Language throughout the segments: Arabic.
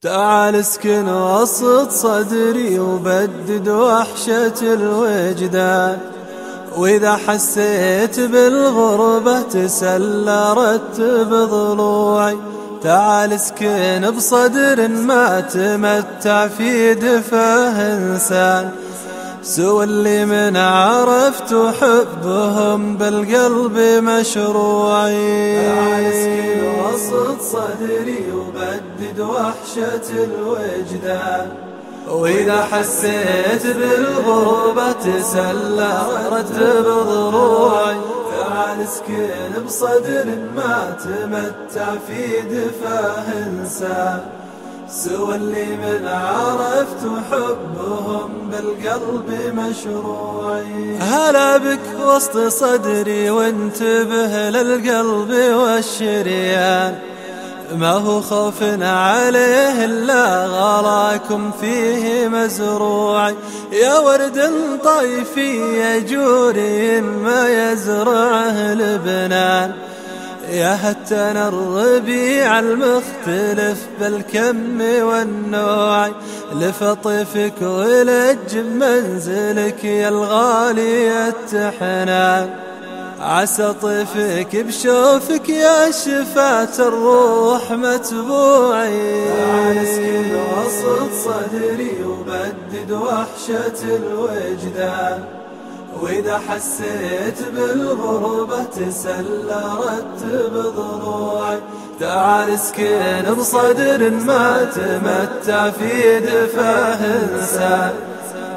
تعال اسكن وسط صدري وبدد وحشة الوجدان، وإذا حسيت بالغربة تسلى رتب ضلوعي. تعال اسكن بصدر ما تمتع في دفاه إنسان، سوى اللي من عرفت حبهم بالقلب مشروعي. تعال اسكن وسط صدري وبدد وحشة الوجدان، وإذا حسيت بالغربة تسلى رتب ضلوعي. تعال اسكن بصدر ما تمتع في دفاه إنسان، سوى اللي من عرفت حبهم بالقلب مشروعي. هلا بك وسط صدري وانتبه للقلب والشريان، ما هو خوف عليه إلا غلاكم فيه مزروعي. يا ورد طيفي يا جوري ما يزرعه لبنان، يا هتان الربيع المختلف بالكم والنوع. لفطيفك ولج منزلك يا الغالي التحنان، عسى طيفك بشوفك يا شفاة الروح متبوعي. تعال اسكن وسط صدري وبدد وحشة الوجدان، وإذا حسيت بالغربة تسلى رتب ضلوعي. تعال اسكن بصدر ما تمتع في دفاه إنسان،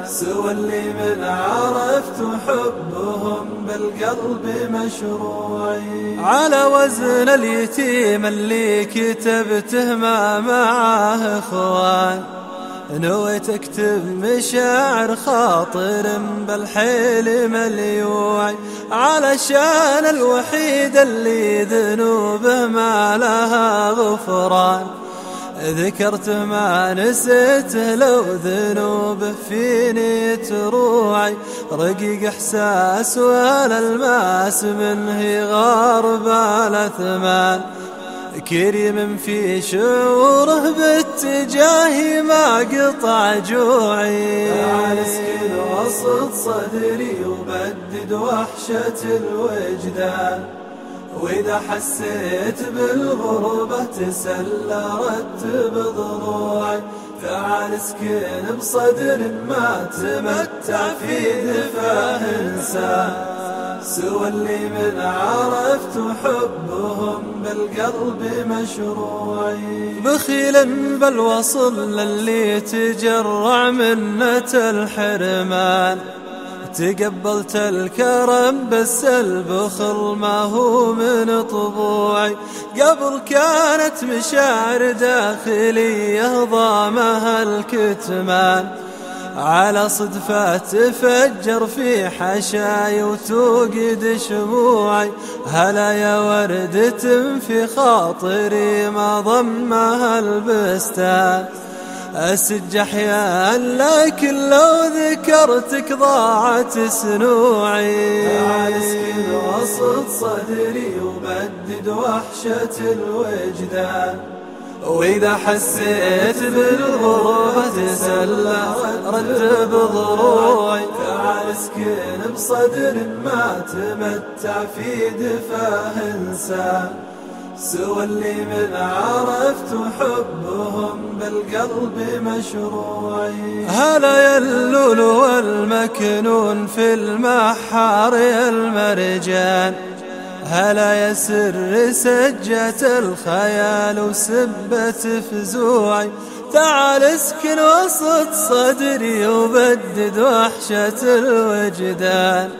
سوى اللي من عرفت حبهم بالقلب مشروعي. على وزن اليتيم اللي كتبته ما معاه إخوان، نويت اكتب مشاعر خاطر بالحيل مليوعي. علشان الوحيد اللي ذنوبه ما لها غفران، ذكرت ما نسيته لو ذنوبه فيني تروعي. رقيق احساس والالماس منه غارب الاثمان، كريم في شعوره باتجاهي ما قطع جوعي. تعال اسكن وسط صدري وبدد وحشة الوجدان، وإذا حسيت بالغربة تسلى رتب ضلوعي. تعال اسكن بصدر ما تمتع في دفاه إنسان، سوى اللي من عرفت حبهم بالقلب مشروعي. بخيل بالوصل للي تجرع منة الحرمان، تقبلت الكرم بس البخل ما هو من طبوعي. قبل كانت مشاعر داخلية ضامها الكتمان، على صدفة تفجر في حشاي وتوقد شموعي. هلا يا وردة في خاطري ما ضمها البستان، أسج أحيان لكن لو ذكرتك ضاعت سنوعي. تعال اسكن وسط صدري وبدد وحشة الوجدان، وإذا حسيت بالغربة تسلى رتب ضلوعي. تعال اسكن بصدر ما تمتع في دفاه إنسان، سوى اللي من عرفت حبهم بالقلب مشروعي. هلا يا اللولو والمكنون في المحار يا المرجان، هلا يا سر سجة الخيال وسبة فزوعي. تعال اسكن وسط صدري وبدد وحشة الوجدان،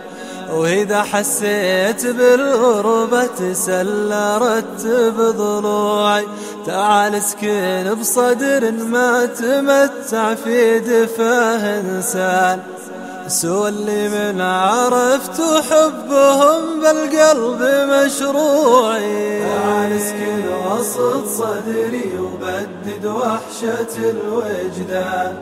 وإذا حسيت بالغربة تسلى رتب ضلوعي. تعال اسكن بصدر ما تمتع في دفاه إنسان، سوى اللي من عرفت حبهم بالقلب مشروعي. تعال اسكن وسط صدري وبدد وحشة الوجدان،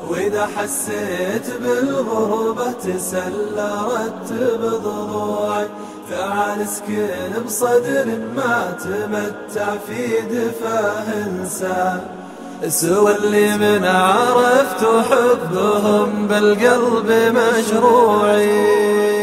وإذا حسيت بالغربة تسلى رتب ضلوعي. تعال اسكن بصدر ما تمتع في دفاه إنسان، سوى اللي من عرفت حبهم بالقلب مشروعي.